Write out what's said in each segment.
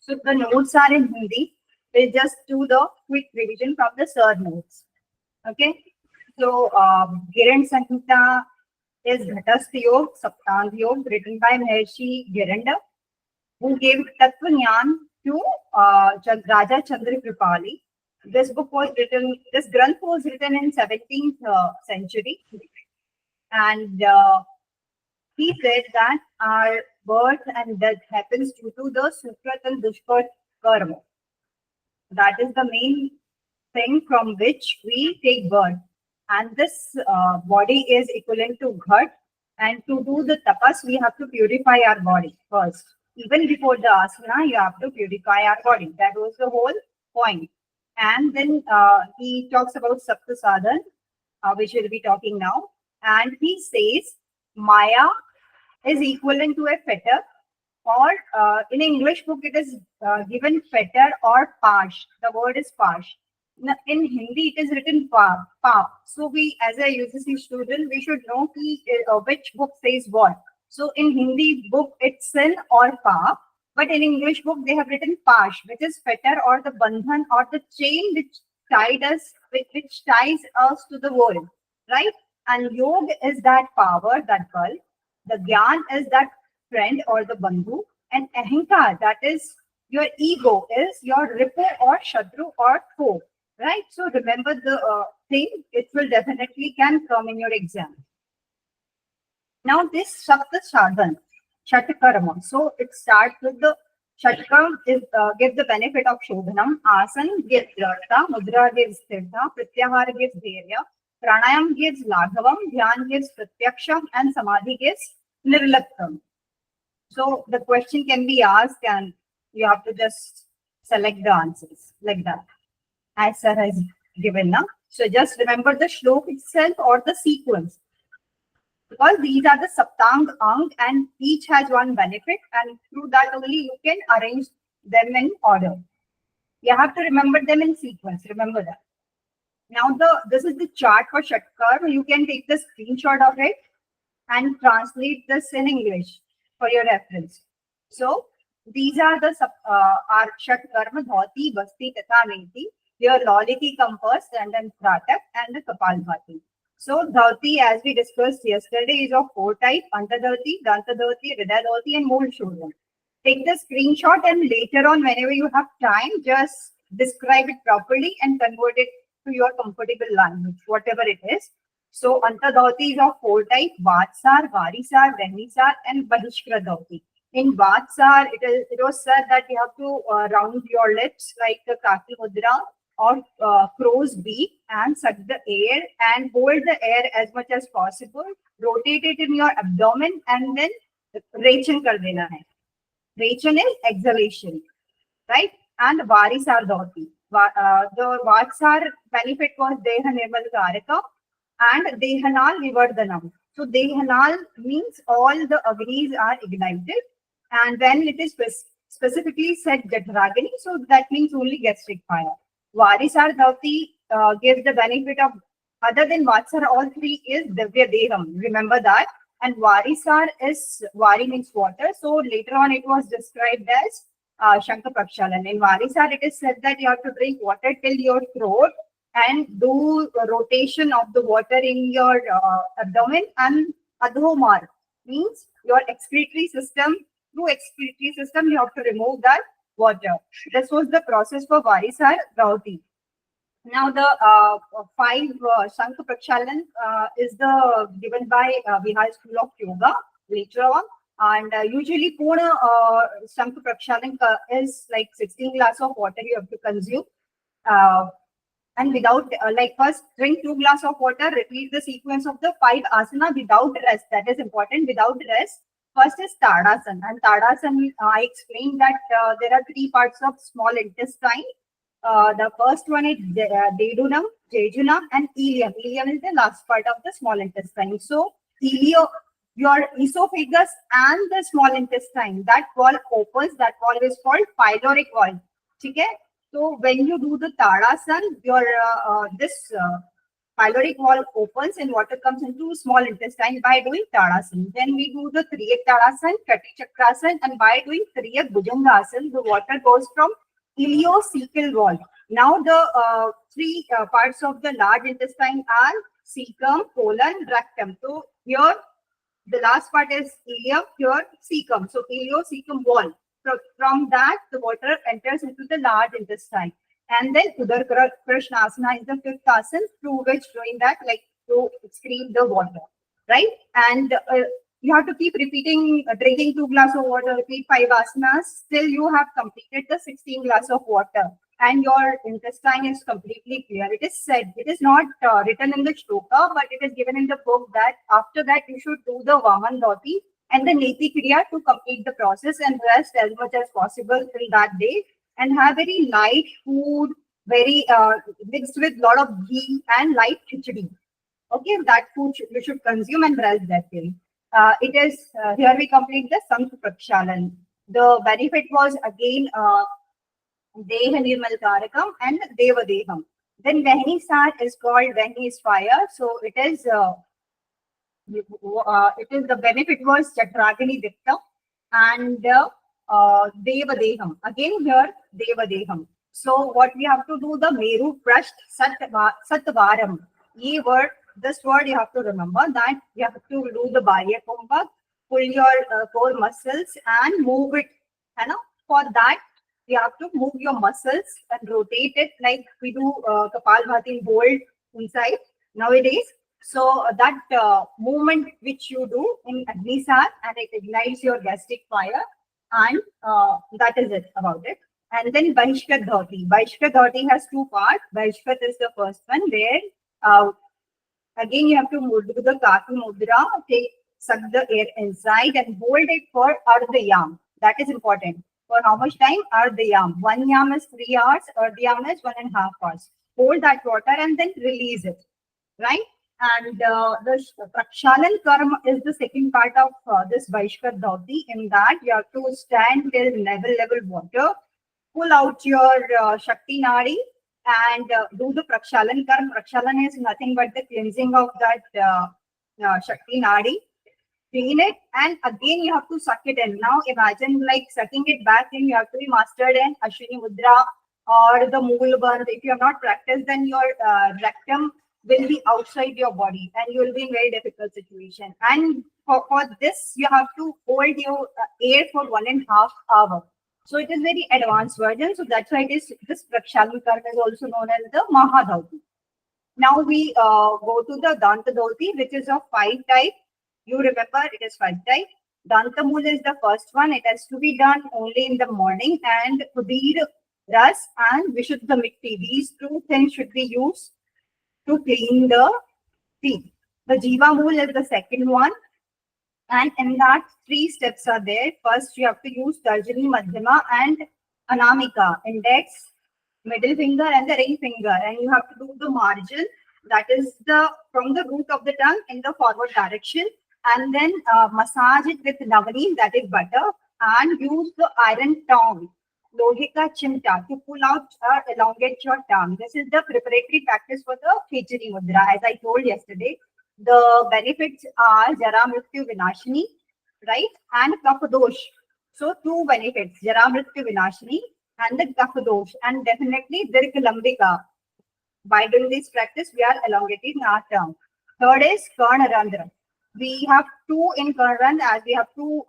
So the notes are in Hindi. We'll just do the quick revision from the sir notes. Okay. So Gherand Samhita is Ghatastha Yog, Saptang Yog, written by Maharshi Gherand, who gave Tattva Jnana to Raja Chandra Kripali. This Granth was written in 17th century, and he said that our birth and death happens due to the Sukrat and Dushkar karma. That is the main thing from which we take birth. And this body is equivalent to Ghat. And to do the tapas, we have to purify our body first. Even before the asana, you have to purify our body. That was the whole point. And then he talks about Sapta Sadhan, which we'll be talking now. And he says Maya is equivalent to a fetter, or in English book it is given fetter or pash. The word is pash. In Hindi, it is written pa. So we, as a UGC student, we should know which book says what. So in Hindi book, it's sin or pa. But in English book, they have written pash, which is fetter or the bandhan or the chain which which ties us to the world, right? And yog is that power, that bulb. The gyan is that friend or the bandhu. And ahinkar, that is your ego, is your ripu or shadru or foe. Right, so remember the thing, it will definitely can come in your exam. Now this Sapta Sadhan, Shatkarma. So it starts with the Shatkam gives the benefit of Shodhanam, Asan gives Drarta, Mudra gives Sthirtha, Pratyahara gives Dharya, Pranayam gives Laghavam, Dhyan gives Pratyaksham, and Samadhi gives Nirlaptam. So the question can be asked and you have to just select the answers like that, as sir has given now. So just remember the shlok itself or the sequence, because these are the saptang ang and each has one benefit, and through that only you can arrange them in order. You have to remember them in sequence. Remember that. Now this is the chart for Shatkar. You can take the screenshot of it and translate this in English for your reference. So these are the our Shatkarma, Dhauti, Basti, Tatha, Neti. Your Loliki comes first, and then Pratak and the Kapalbhati. So Dhauti, as we discussed yesterday, is of 4 types: Antadhauti, Dantadhauti, Hridayadhauti, and Mool Shodham. Take the screenshot and later on, whenever you have time, just describe it properly and convert it to your comfortable language, whatever it is. So Antadhauti is of 4 types: Vatsar, Varisar, Vehnisar, and Bahishkradhauti. In Vatsar, it was said that you have to round your lips like the Kaki Mudra or crow's beak and suck the air and hold the air as much as possible. Rotate it in your abdomen and then Rechan kar dena hai. Rechan is exhalation, right? And Varisar Dhauti. The Vatsar benefit was Deha Nirmal Karaka and Dehanal Vivardhanam. So Dehanal means all the Agnis are ignited, and when it is specifically said Jatragini, so that means only gastric fire. Varisar Dhauti gives the benefit of, other than Vatsar, all 3 is Divya Deham. Remember that. And Varisar is, Vari means water. So later on it was described as Shankha Prakshalan. In Varisar, it is said that you have to drink water till your throat and do a rotation of the water in your abdomen. And Adhomar means your excretory system. Through excretory system, you have to remove that water. This was the process for Varisar Dhauti. Now the 5 Shankha Prakshalan is given by Bihar School of Yoga later on. And usually Purna Shankha Prakshalan is like 16 glasses of water you have to consume. And without, first drink 2 glasses of water, repeat the sequence of the 5 asana without rest. That is important, without rest. First is Tadasana. And Tadasana, I explained that there are 3 parts of small intestine. The first one is Dedunam, Jejunam, and Ileum. Ileum is the last part of the small intestine. So, your esophagus and the small intestine, that wall opens, that wall is called pyloric wall. Okay? So, when you do the Tadasana, your pyloric wall opens and water comes into small intestine by doing Tadasana. Then we do the Triyak Tadasana, Kati Chakrasana, and by doing Triyak Bhujangasana, the water goes from ileocecal wall. Now the three parts of the large intestine are cecum, colon, rectum. So here the last part is ileum, here cecum. So ileocecum wall. From that, the water enters into the large intestine. And then Udar Krishnasana is the fifth asana through which doing that, like to excrete the water, right? And you have to keep repeating, drinking 2 glasses of water, repeat 5 asanas till you have completed the 16 glasses of water and your intestine is completely clear. It is said, it is not written in the shloka, but it is given in the book that after that you should do the Vaman Dhoti and the Neti Kriya to complete the process and rest as much as possible till that day and have very light food, very mixed with lot of ghee and light khichdi. Okay, that food you should consume and rest that day. It is here we complete the Sankh Prakshalan. The benefit was again Deha Nirmal Karakam and Deva Deham. Then Vehni Sat is called Vehni is fire. So it is the benefit was Chatragini Ditta and Deva Deham. Again here Deva Deham. So what we have to do the Meru Prasht Satvaram. This word you have to remember that you have to do the Bhaya Kumbha, pull your core muscles and move it. For that you have to move your muscles and rotate it like we do Kapalbhati hold inside nowadays. So that movement which you do in Agnisar and it ignites your gastric fire and that is it about it. And then Bahishkat Dhoti. Bahishkat Dhoti has two parts. Bahishkat is the first one where again you have to do the Kaki Mudra, suck the air inside and hold it for Ardhayam. That is important. For how much time? Ardhayam. 1 yam is 3 hours, Ardhayam is 1.5 hours. Hold that water and then release it. Right? And the Prakshalan Karma is the second part of this Vaishkat Dhoti. In that, you have to stand till level water, pull out your Shakti Nadi and do the Prakshalan Karma. Prakshalan is nothing but the cleansing of that Shakti Nadi. Clean it and again you have to suck it in. Now imagine like sucking it back in, you have to be mastered in Ashwini Mudra or the Mool Bandh. If you have not practiced, then your rectum will be outside your body and you will be in very difficult situation. And for this, you have to hold your air for 1.5 hours. So it is very advanced version. So that's why it is this Prakshalan Karma is also known as the Mahadhauti. Now we go to the Danta Dhoti, which is of 5 types. You remember it is 5 types. Dantamul is the first one. It has to be done only in the morning and Kudir, Ras and Vishuddha Mitti. These 2 things should be used to clean the teeth. The Jiva Mool is the second one. And in that 3 steps are there. First, you have to use Tarjani, Madhyama and Anamika, index, middle finger and the ring finger. And you have to do the margin, that is from the root of the tongue in the forward direction. And then massage it with Navani, that is butter. And use the iron tongue, Lohika Chimta, to pull out or elongate your tongue. This is the preparatory practice for the Khichdi Mudra. As I told yesterday, the benefits are Jara Mrityu Vinashini, right? And Kapadosh. So 2 benefits, Jara Mrityu Vinashini and the Kapadosh. And definitely Dirk Lambika. By doing this practice, we are elongating our tongue. Third is Karna Randra. We have 2 in Gherand as we have 2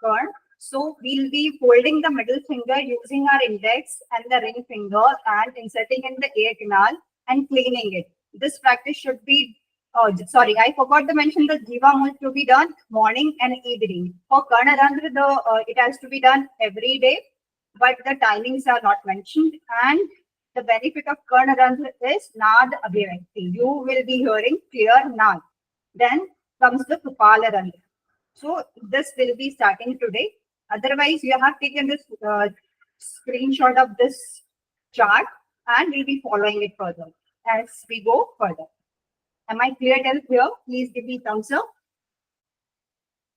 Karn. So we'll be folding the middle finger using our index and the ring finger and inserting in the ear canal and cleaning it. This practice should be, sorry, I forgot to mention the Jiva Mul to be done morning and evening. For Karna Randra, it has to be done every day, but the timings are not mentioned. And the benefit of Karna Randra is Nad Abhivakti. You will be hearing clear Nad. Then comes the Kupala Randra. So this will be starting today. Otherwise, you have taken this screenshot of this chart and we'll be following it further as we go further. Am I clear till here? Please give me thumbs up.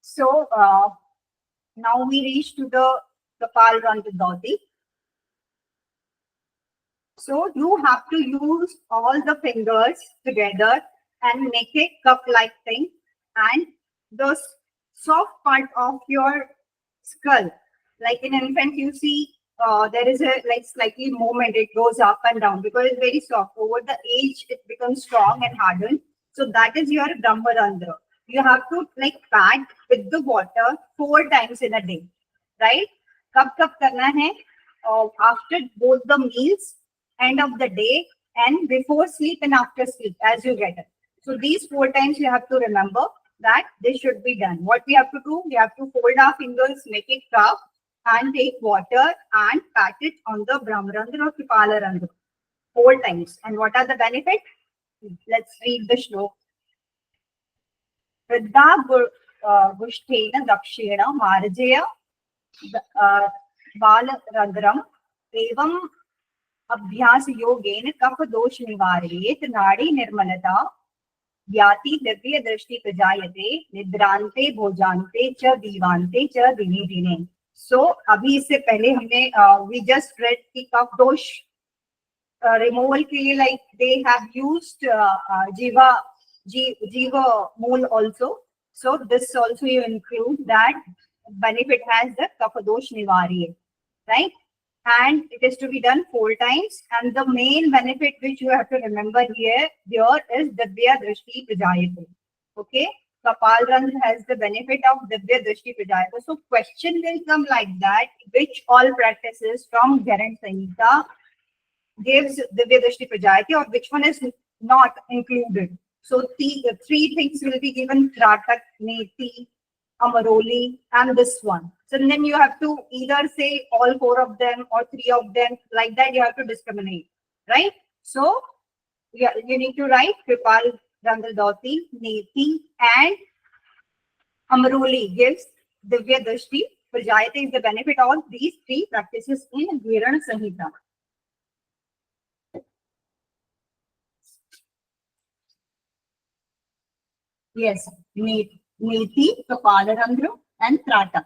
So now we reach to the Kapal Randra Dhoti. So you have to use all the fingers together and make a cup-like thing. And the soft part of your skull, like in an infant, you see there is a like slightly movement. It goes up and down because it's very soft. Over the age, it becomes strong and hardened. So that is your Brahmarandra. You have to like pat with the water 4 times in a day, right? कब करना है after both the meals, end of the day, and before sleep and after sleep as you get it. So these 4 times you have to remember that this should be done. What we have to do, we have to fold our fingers, make a cup, and take water and pat it on the Brahmarandra or Kripalarandra 4 times. And what are the benefits? Let's read the shlok. Vridha Gushtena Dakshina Marjaya बालरंध्रम एवं अभ्यास योगेन कफ दोष निवारयेत नाड़ी निर्मलता व्याति दिव्य दृष्टि प्रजायते निद्रांते भोजांते च दीवांते च दिने दिने. सो अभी इससे पहले हमने वी जस्ट रेड की कफ दोष रिमूवल के लिए लाइक दे हैव यूज्ड जीवा मूल also. So this also you include that benefit has the kapadosh nivari, right? And it is to be done 4 times. And the main benefit which you have to remember here is Divya Drishti Prajayate. Okay? Kapal Randra has the benefit of Divya Drishti Prajayate. So question will come like that, which all practices from Gherand Samhita gives Divya Drishti Prajayate or which one is not included. So the three things will be given: Tratak, Neti, Amaroli, and this one. So then you have to either say all 4 of them or 3 of them. Like that, you have to discriminate, right? So you need to write Kripal, Randradoti, Neti, and Amaroli gives Divya Drishti. Prajayate is the benefit of these 3 practices in Gherand Samhita. Yes, Neti, Kapalarandra, and Trata.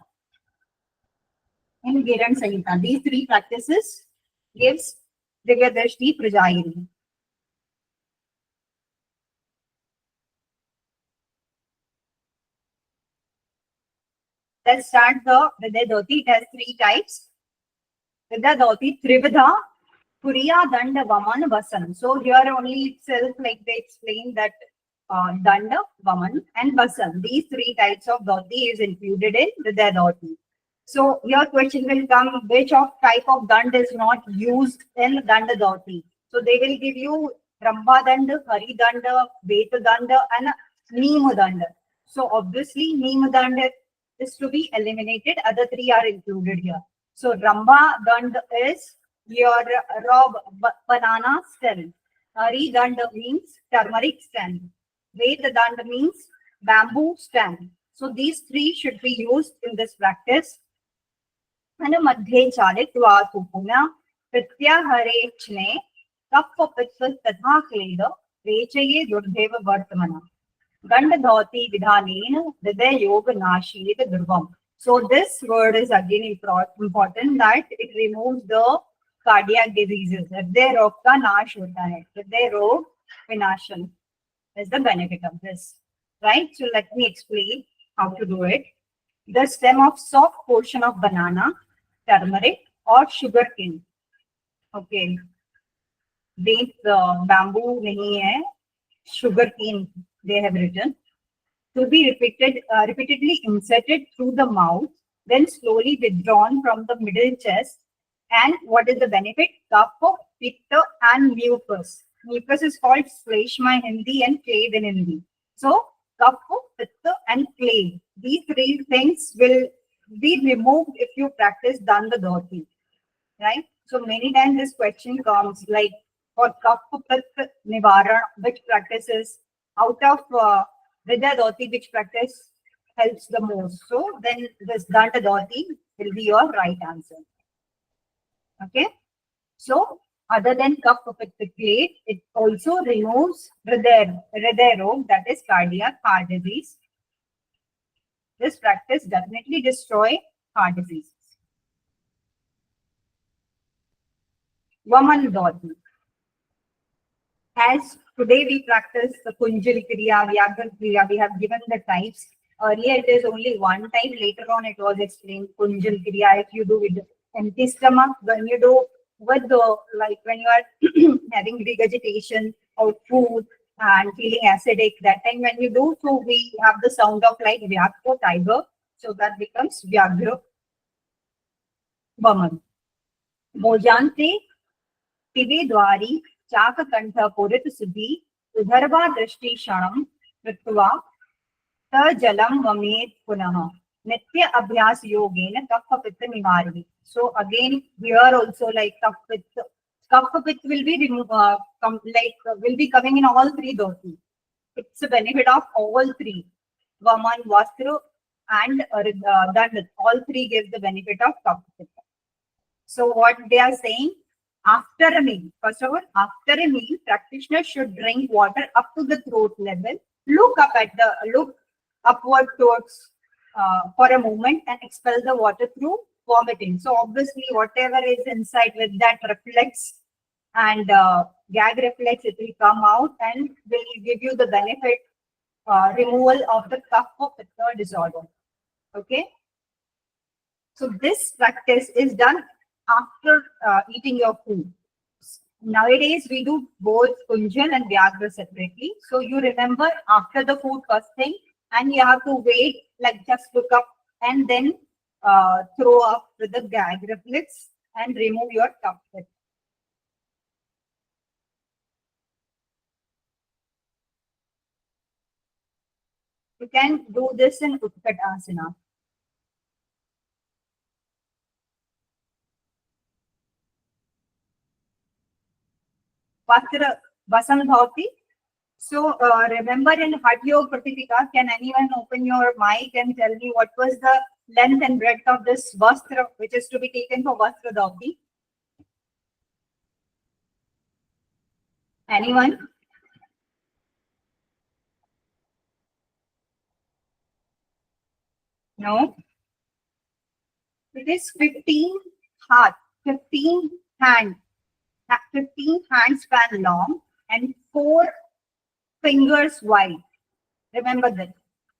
In Gherand Samhita, these 3 practices gives Divya Drishti Prajayini. Let's start the Hriday Dhoti. It has 3 types. Hriday Dhoti, Trividha, Puriya, Danda, Vaman, Vasan. So here only itself, like they explain that Danda, Vaman, and Vasan. These 3 types of dhoti is included in Hriday Dhoti. So your question will come, which of type of dand is not used in Danda Dhoti? So they will give you Ramba Danda, Hari Danda, Veta Danda, and Neem Danda. So obviously Neem Danda is to be eliminated. Other 3 are included here. So Ramba Danda is your raw banana stem. Hari Danda means turmeric stem. Veda Danda means bamboo stem. So these 3 should be used in this practice. And madhye chalitva supuna pratyahare kappa pitva tatha kleda vechaye durdeva vartamana ganda dhoti vidhanena hriday yoga nashid durvam. So this word is again important that it removes the cardiac diseases. Hriday rog ka nash hota hai. Hriday rog vinashan is the benefit of this, right? So let me explain how to do it. The stem of soft portion of banana, turmeric, or sugar cane. Okay. Date bamboo nahi hai, sugar cane they have written. To be repeatedly inserted through the mouth, then slowly withdrawn from the middle chest. And what is the benefit? Kapha, pitta, and mucus. Mucus is called Shleshma in Hindi and clave in Hindi. So, kapha, pitta, and clave. These 3 things will be removed if you practice Danda Dhoti, right? So many times this question comes like, for kapha, pitta, nivaran, which practices out of Hriday Dhoti, which practice helps the most? So then this Danda Dhoti will be your right answer. Okay. So other than kapha, pitta, clave, it also removes Hriday rog, that is cardiac heart disease. This practice definitely destroy heart diseases. Vaman Dhoti. As today we practice the Kunjal Kriya, Vyagra Kriya, we have given the types. Earlier it is only one type, later on it was explained Kunjal Kriya if you do with empty stomach, when you do with the, like when you are having regurgitation of food and feeling acidic, that time when you do, so we have the sound of like Vyakra, tiger, so that becomes Vyagra Vaman. Mojante पिबे द्वारी चाककंठ पुरित सुधि उधर्वा दृष्टि क्षणम कृत्वा तजलम वमेत पुनः नित्य अभ्यास योगेन कफ पित्त निवारति. So again here also like कफ पित्त will be removed, will be coming in all three dhoti. It's a benefit of all three, Vaman, Vastra and Dand. All three give the benefit of kaf pitta. So what they are saying, after a meal, first of all, after a meal, practitioner should drink water up to the throat level. Look upward towards for a moment and expel the water through vomiting. So obviously, whatever is inside with that reflex and gag reflex, it will come out and will give you the benefit removal of the kapha pitta disorder. Okay. So this practice is done after eating your food. Nowadays, we do both Kunjal and Vyagra separately. So you remember after the food first thing, and you have to wait, like just look up and then throw up with the gag reflex and remove your cup. You can do this in Utkat Asana. Vasant Bhavati. So remember in Hatha Yoga Pratipika, can anyone open your mic and tell me what was the length and breadth of this vastra which is to be taken for Vastra Dhoti? Anyone? No? It is 15 heart, 15 hand, 15 hand span long and 4 fingers wide. Remember that.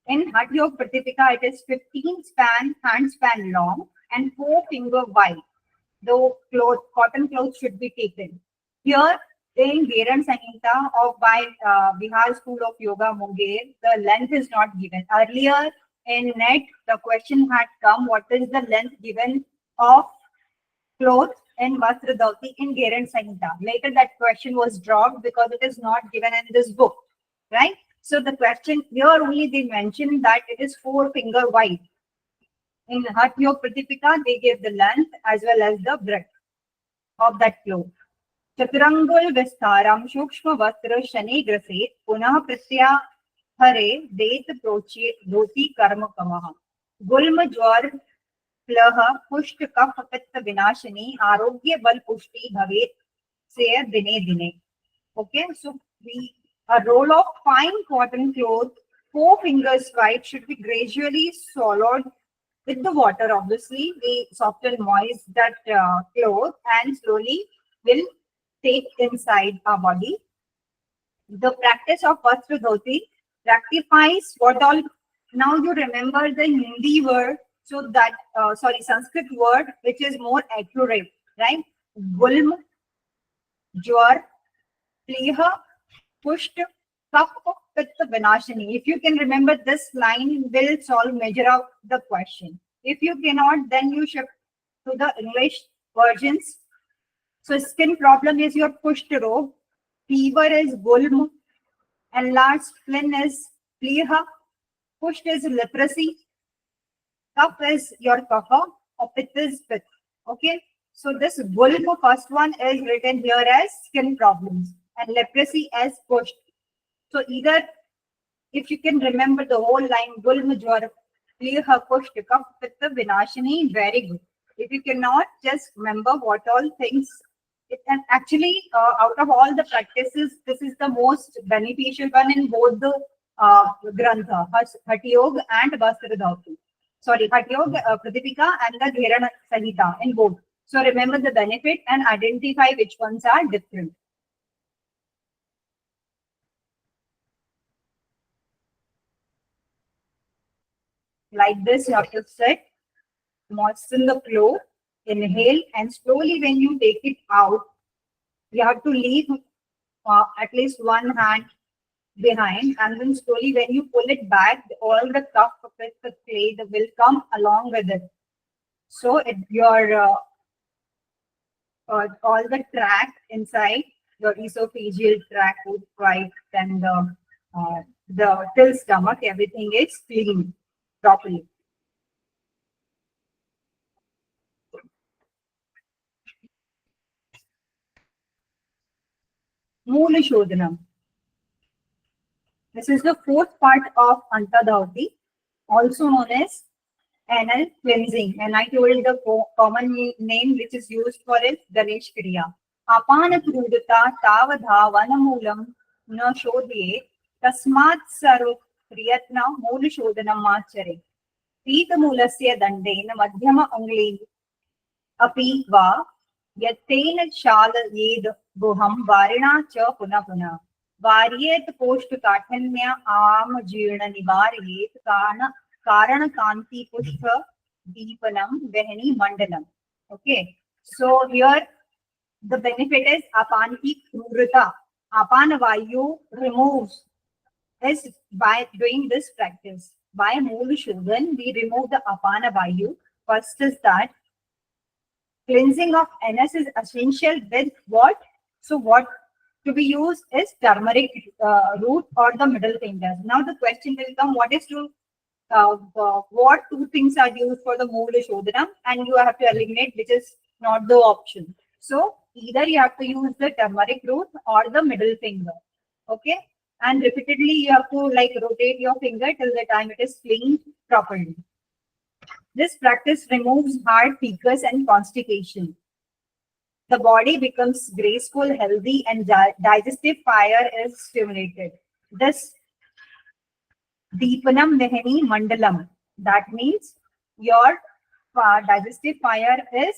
In Hatha Yoga Pratipika, it is 15 hand span long and 4 finger wide. Though cotton clothes should be taken. Here in Gherand Samhita of by Bihar School of Yoga Munger, the length is not given. Earlier in net, the question had come, what is the length given of clothes in Vastra Dhoti in Gherand Samhita? Later that question was dropped because it is not given in this book, right? So the question here only they mentioned that it is 4 finger wide. In Hatha Yoga Pratipika, they gave the length as well as the breadth of that cloth. Chaturangul Vistaram Shukshma Vatra Shani Grasit Punah Pritya Hare Det Prochi Dhoti Karma Kamaha Gulma Jwar Plaha Pusht Kaf Pitta Vinashani Arogya Bal Pushti Bhavet Say Dine Dine. Okay, so a roll of fine cotton cloth, 4 fingers wide, should be gradually swallowed with the water. Obviously, we soften moist that cloth and slowly will take inside our body. The practice of Vastra Dhoti rectifies what all. Now you remember the Hindi word, so that Sanskrit word which is more accurate, right? Gulm, Jwar, Pleha, Pusht, Kaf, Pitta, Vinashani. If you can remember this line, will solve major of the question. If you cannot, then you shift to the English versions. So skin problem is your Pusht robe, fever is Gulm, enlarged spleen is Pleha, Pusht is leprosy, Kaf is your Kapha, or Pitta is Pitta. Okay, so this Gulm first one is written here as skin problems and leprosy as Pusht. So either, if you can remember the whole line, Gulm Jwar, Pleha, Pusht, Kaf, Pitta, Vinashani, very good. If you cannot, just remember what all things. And actually, out of all the practices, this is the most beneficial one in both the Grantha, Hatha Yoga and Vastra Dhoti. Sorry, Hatha Yoga, Pratipika and the Gherand Samhita in both. So remember the benefit and identify which ones are different. Like this, you have to sit, moisten the floor, inhale, and slowly when you take it out, you have to leave at least one hand behind, and then slowly when you pull it back, all the cup of it, the clay will come along with it. So all the tract inside your esophageal tract, food tract, and the till stomach, everything is clean properly. Moola Shodhanam. This is the fourth part of Antadhauti, also known as anal cleansing. And I told the common name which is used for it, Ganesh Kriya. Apana krudata tavadhavanamulam na shodhye tasmat sarv priyatna moola shodhanam achare. पीतमूलस्य दण्डेन मध्यम अङ्गुलीः अपि वा यत्तेन क्षालयेद् गुहं वारिणा च पुनः पुनः वार्येत् कोष्ठकाठिन्य आमजीर्ण निवारयेत् कारणकान्तिपुष्प दीपनं वहनी mandalam. Okay, so here the benefit is apanki krurita. Apana vayu removes is by doing this practice. By Mool Shodhan, we remove the apana vayu. First is that cleansing of anus is essential with what? So what to be used is turmeric root or the middle fingers. Now the question will come, what is to what two things are used for the Moola Shodhanam, and you have to eliminate which is not the option. So either you have to use the turmeric root or the middle finger. Okay, and repeatedly you have to like rotate your finger till the time it is cleaned properly. This practice removes hard fecus and constipation. The body becomes graceful, healthy, and digestive fire is stimulated. This Deepanam Vehani Mandalam. That means your digestive fire is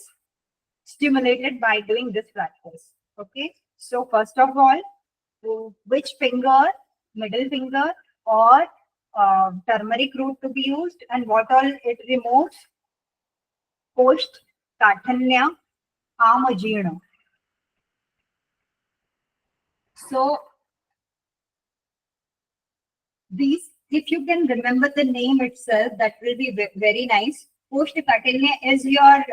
stimulated by doing this practice. Okay. So first of all, which finger, middle finger, or turmeric root to be used, and what all it removes? Kosht, Kathanya, Amajirna. So these, if you can remember the name itself, that will be very nice. Koshtakatilya is your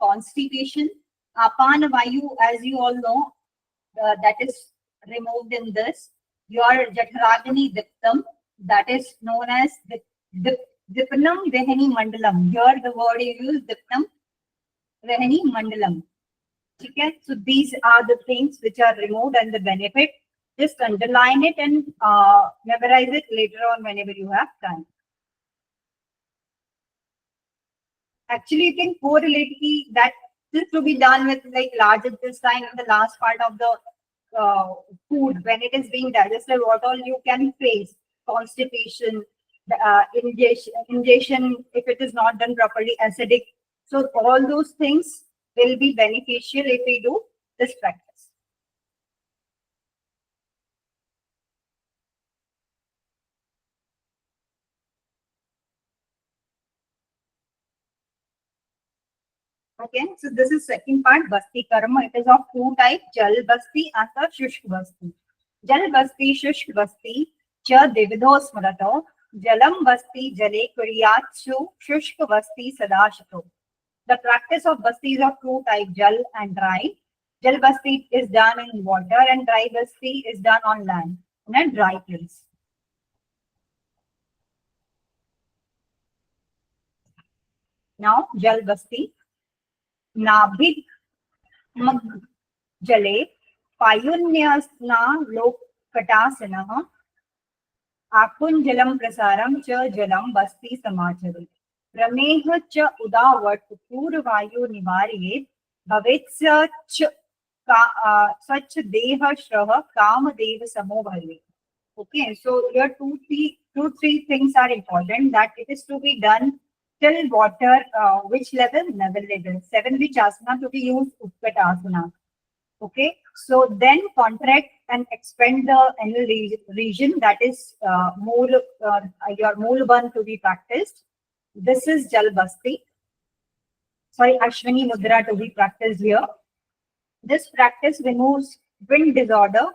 constipation. Apana Vayu, as you all know, that is removed in this. Your Jatharagini Diptam, that is known as Dipnam Vehani Mandalam. Here the word you use, Dipnam Vehani Mandalam. Okay? So these are the things which are removed and the benefit. Just underline it and memorize it later on whenever you have time. Actually, you can correlate that this to be done with like large intestine in the last part of the food when it is being digested. What all you can face: constipation, ingestion if it is not done properly, acidic. So all those things will be beneficial if we do this practice. Okay, so this is second part, Basti Karma. It is of two types, Jal Basti and the Shushk Basti. Jal Basti, Shushk Basti, Cha Devidho Smrato, Jalam Basti, Jale Kuriyatsu, Shushk Basti Sadashato. The practice of Basti is of two types, Jal and dry. Jal Basti is done in water and dry Basti is done on land, in a dry place. Now, Jal Basti. नाभिक मग जले पायुन्यस्ना लोकटासनः आकुञ्जलं प्रसारं च जलं बस्ति समाचरे प्रमेह च उदावट पूर्ववायु निवारयेत् भवेत् सच देह श्रह कामदेव समो भवेत्. Okay, so here two, three things are important, that it is to be done Till water, which level? Level level. 7 which asana to be used? Utkatasana. Okay, so then contract and expand the anal region, that is your mool ban to be practiced. This is Jalbasti. Sorry, Ashwini Mudra to be practiced here. This practice removes wind disorder,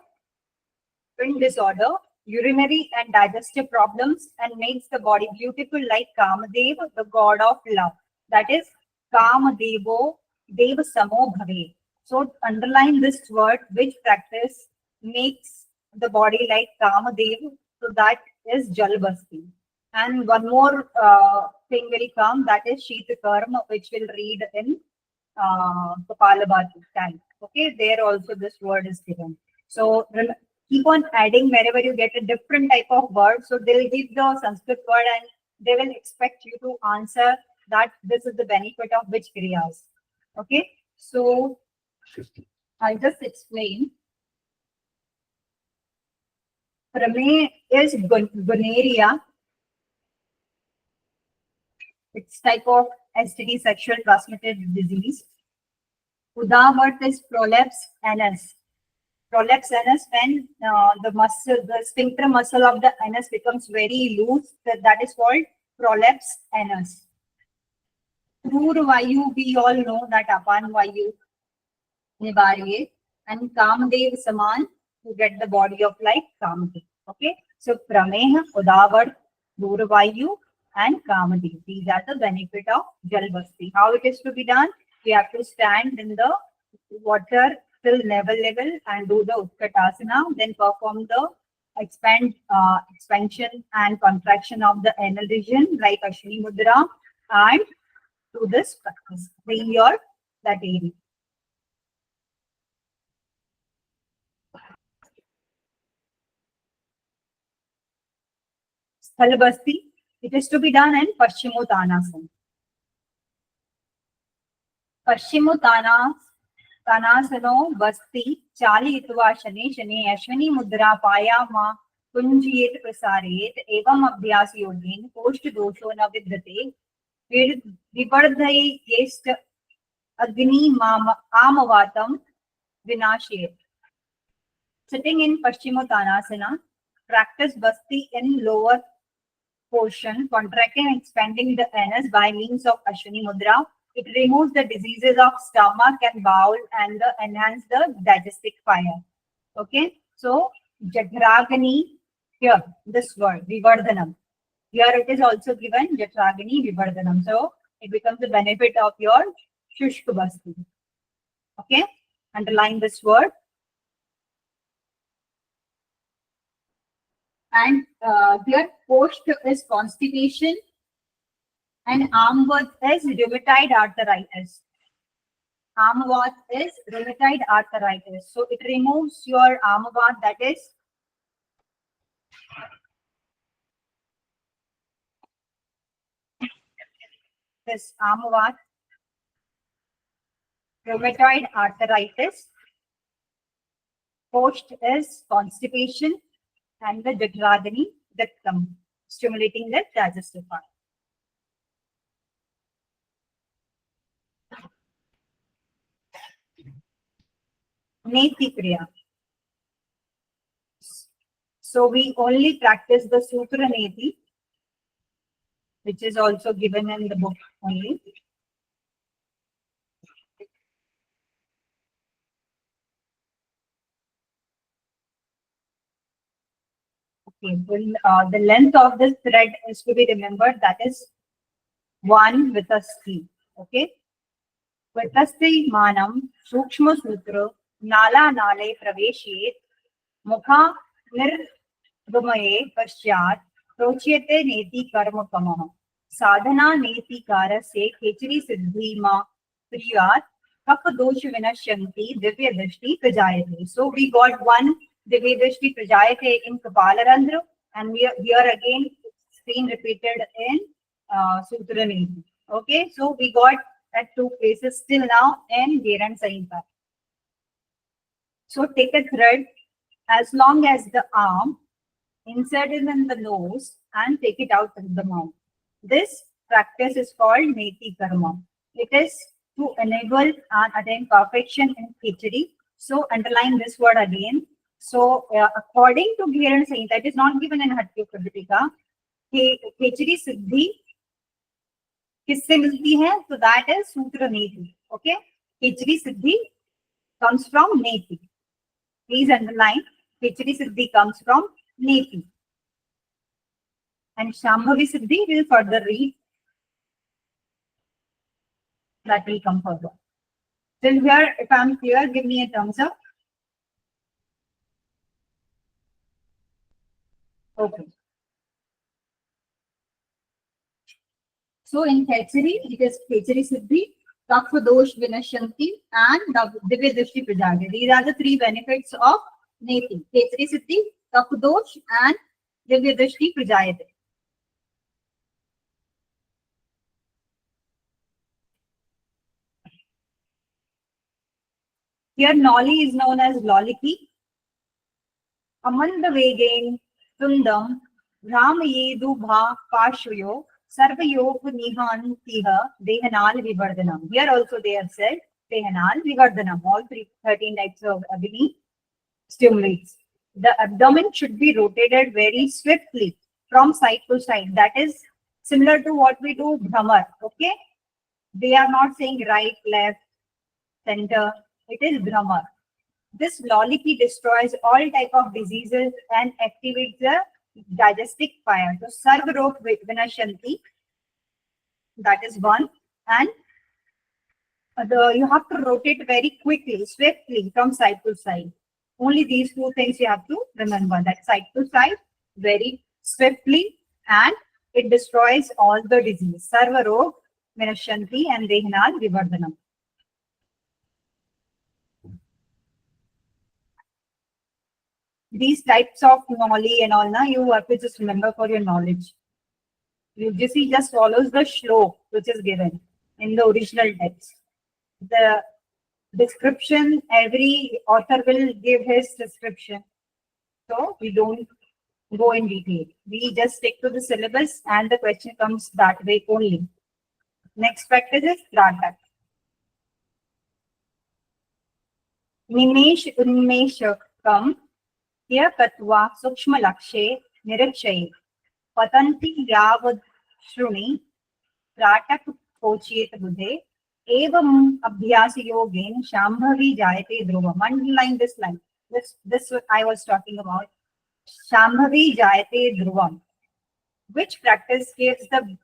urinary and digestive problems, and makes the body beautiful like Kamadev, the god of love. That is Kamadevo Dev Samo Bhave. So underline this word, which practice makes the body like Kamadev. So that is Jalbasti. And one more thing will come, that is Sheet Karma, which we'll read in Kapalabhati tank. Okay, there also this word is given. So keep on adding wherever you get a different type of word. So they'll give the Sanskrit word and they will expect you to answer that this is the benefit of which kriyas. Okay, so I'll just explain. Prame is gonorrhea. It's type of STD, sexual transmitted disease. Udavart is prolapse anus. Prolapse anus, when the sphincter muscle of the anus becomes very loose, that is called prolapse anus. Krur Vayu, we all know that Apan Vayu Nivarye, and Kamadev Saman, to get the body of like Kamadev. Okay, so Prameha, Udavart, Krur Vayu, and Kamadev. These are the benefit of Jalbasti. How it is to be done? We have to stand in the water till level and do the Utkatasana, then perform the expansion and contraction of the anal region like Ashwini Mudra, and do this practice. Bring your that area. Sthalabasti, it is to be done in Paschimottanasana. Paschimottanasano basti chalitva shane shane ashwini mudra payama kunjiyet prasaret evam abhyas yogin post dosho na vidyate vivardhaye yest agni amavatam vinashyet. Sitting in Paschimottanasana, practice basti in lower portion, contracting and expanding the anus by means of Ashwini Mudra. It removes the diseases of stomach and bowel and enhance the digestive fire. Okay, so Jatragani, here this word Vivardhanam. Here it is also given Jatragani Vivardhanam. So it becomes the benefit of your Shushk Basti. Okay, underline this word. And here post is constipation, and Amvat is rheumatoid arthritis. Amvat is rheumatoid arthritis. So it removes your Amvat, that is this Amvat, rheumatoid arthritis. Post is constipation, and the Jatragani, Daktam, stimulating the digestive part. Neti Kriya. So we only practice the Sutra Neti, which is also given in the book only. Okay, the length of this thread is to be remembered, that is 1 with a C. Okay. Vitasti manam sukshma sutra nala nale praveshyet mukha nirgumaye paschat prochiyate neti karma kamaha sadhana neti kara se khechri siddhi ma priyat kap dosh vinashyanti divya drishti prajayate. So we got one divya drishti prajayate in Kapalarandhra, and we are here again it's been repeated in Sutra Neti. Okay, so we got at 2 places still now in Gherand Samhita. So take a thread as long as the arm, insert it in the nose and take it out of the mouth. This practice is called Neti Karma. It is to enable and attain perfection in Khichdi. So underline this word again. So according to Gherand Samhita, it is not given in Hatyo Pradipika. Khichdi Siddhi किससे मिलती है? So that is Sutra Neti. Okay. Khichdi Siddhi comes from Neti. Please underline. Khichdi Siddhi comes from Neti. And Shambhavi Siddhi will further read. That will come further. Till here, if I'm clear, give me a thumbs up. Okay. So in Khichdi, it is Khichdi Siddhi, Kapha Dosh Vinashanti, and Divya Drishti Prajagati. These are the three benefits of Neti. Khichdi Siddhi, Kapha Dosh, and Divya Drishti Prajagati. Here, Noli is known as Loliki. Amanda Vegain, Tundam, Ramayedu Bha Pashyo, Sarvayog Nihantiha, Dehanal Vivardhanam. Here also they have said Dehanal Vivardhanam. All 13 types of Agni stimulates. The abdomen should be rotated very swiftly from side to side. That is similar to what we do Bhramar. Okay? They are not saying right, left, center. It is Bhramar. This Loliki destroys all type of diseases and activates the digestive fire. So Sarva Rog Vinashanti, that is one. And you have to rotate very quickly, swiftly from side to side. Only these two things you have to remember, that side to side, very swiftly, and it destroys all the disease. Sarva Rog Vinashanti and Dehanal Vivardhanam. These types of Noli and all, now you have to just remember for your knowledge. UGC just follows the shlok which is given in the original text. The description, every author will give his description. So we don't go in detail. We just stick to the syllabus and the question comes that way only. Next practice is Tratak. Nimesh Unmeshakam Here Katva Sukshma Lakshe Nirakshay Patanti Yavad Shruni Tratak Kochit Budhe Evam Abhyasi Yogin Shambhavi Jayate Dhruvam. Underline this line. This I was talking about. Shambhavi Jayate Dhruvam. Which practice gives the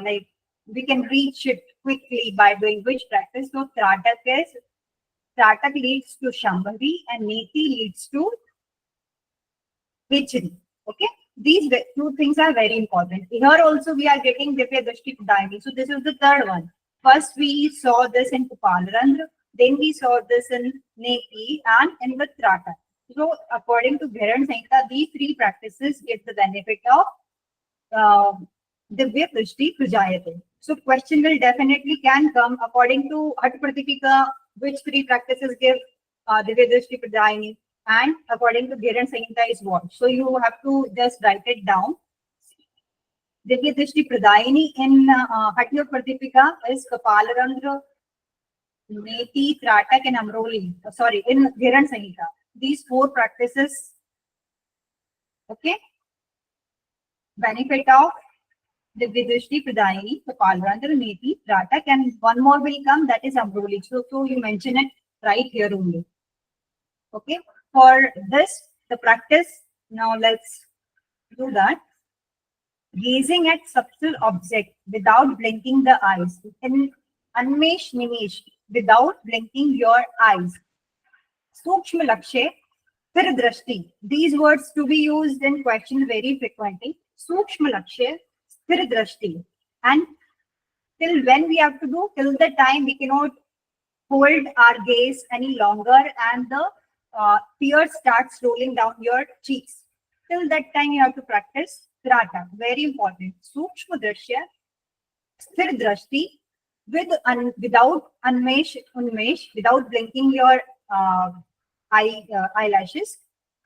like we can reach it quickly by doing which practice? So Tratak leads to Shambhavi and Neti leads to Khichdi. Okay, these two things are very important. Here also we are getting Divya Drishti Pradayani. So this is the third one. First we saw this in Kapalarandra, then we saw this in Neti and in the Tratak. So according to Gherand Samhita, these three practices give the benefit of Divya Drishti Prajayate. So question will definitely can come according to Hat Pratipika, which three practices give Divya Drishti Prajayani, and according to Gherand Samhita is what. So you have to just write it down. Divya Drishti Pradayani in Hatya Pratipika is Kapalarandra, Neti, Tratak and Amroli. Sorry, in Gherand Samhita. These four practices, okay, benefit of Divya Drishti Pradayani, Kapalarandra, Neti, Tratak, and one more will come, that is Amroli. So you mention it right here only. Okay, for this, the practice, now let's do that. Gazing at subtle object without blinking the eyes. In Anmesh Nimesh, without blinking your eyes. Sukshma Lakshe, Sthir Drashti. These words to be used in questions very frequently. Sukshma Lakshe, Sthir Drashti. And till when we have to do? Till the time we cannot hold our gaze any longer and the tears start rolling down your cheeks. Till that time you have to practice Tratak. Very important. Sukshma Drashya, Sthir Drashti, without Unmesh, without blinking your eyelashes,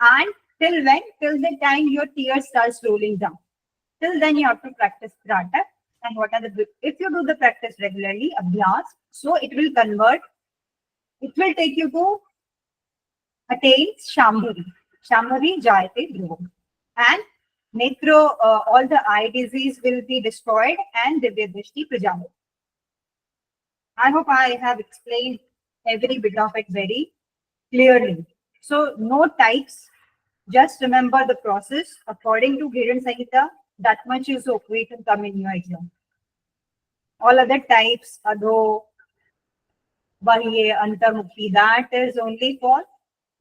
and till when? Till the time your tears starts rolling down. Till then you have to practice Tratak. and what are the, if you do the practice regularly, abhyas, so it will convert, it will take you to attain Shambhavi. Shambhavi Jayate Dhruvam. And Netro, all the eye disease will be destroyed and Divya Drishti Prajavati. I hope I have explained every bit of it very clearly. So no types, just remember the process according to Gherand Samhita. That much is okay to come in your exam. All other types, Adho, Bahye, Antarmukhi, that is only for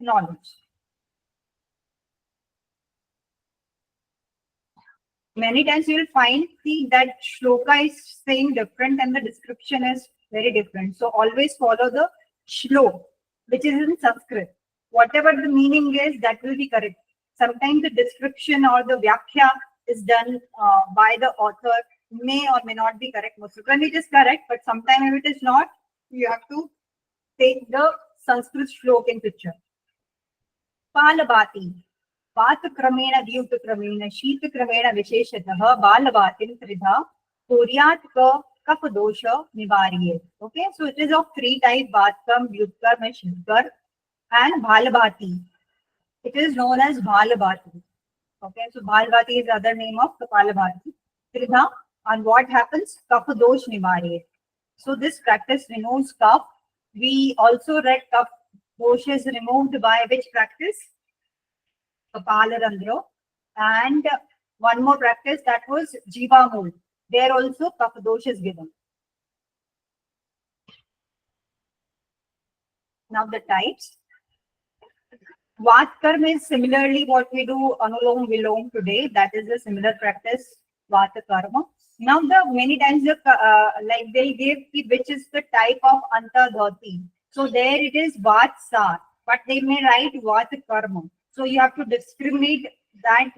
knowledge. Many times you will find that shloka is saying different and the description is very different. So always follow the shlok, which is in Sanskrit. Whatever the meaning is, that will be correct. Sometimes the description or the vyakhya is done by the author, may or may not be correct. Most frequently it is correct, but sometimes if it is not, you have to take the Sanskrit shlok in picture. Palabati. वातक्रमेण द्युतक्रमेण शीतक्रमेण विशेषतः बालवातिं त्रिधा कुर्यात् कफ दोष निवार्ये. Okay, so it is of three types: vatkam, dyutkam, and शीतकर, and bhalabhati. It is known as bhalabhati. Okay, so bhalabhati is the other name of kapalabhati. Tridha, and what happens? Kaf dosh nivarye. So this practice removes kaf. We also read kaf dosh is removed by which practice? Kapalarandra, and one more practice, that was Jiva Mool. There also Kapha dosh is given. Now the types. Vatkarma is similarly what we do Anulom Vilom today. That is a similar practice, Vatakarma. Now the many times like they'll give which is the type of Antadhati. So there it is Vatsar, but they may write Vatakarma. So you have to discriminate that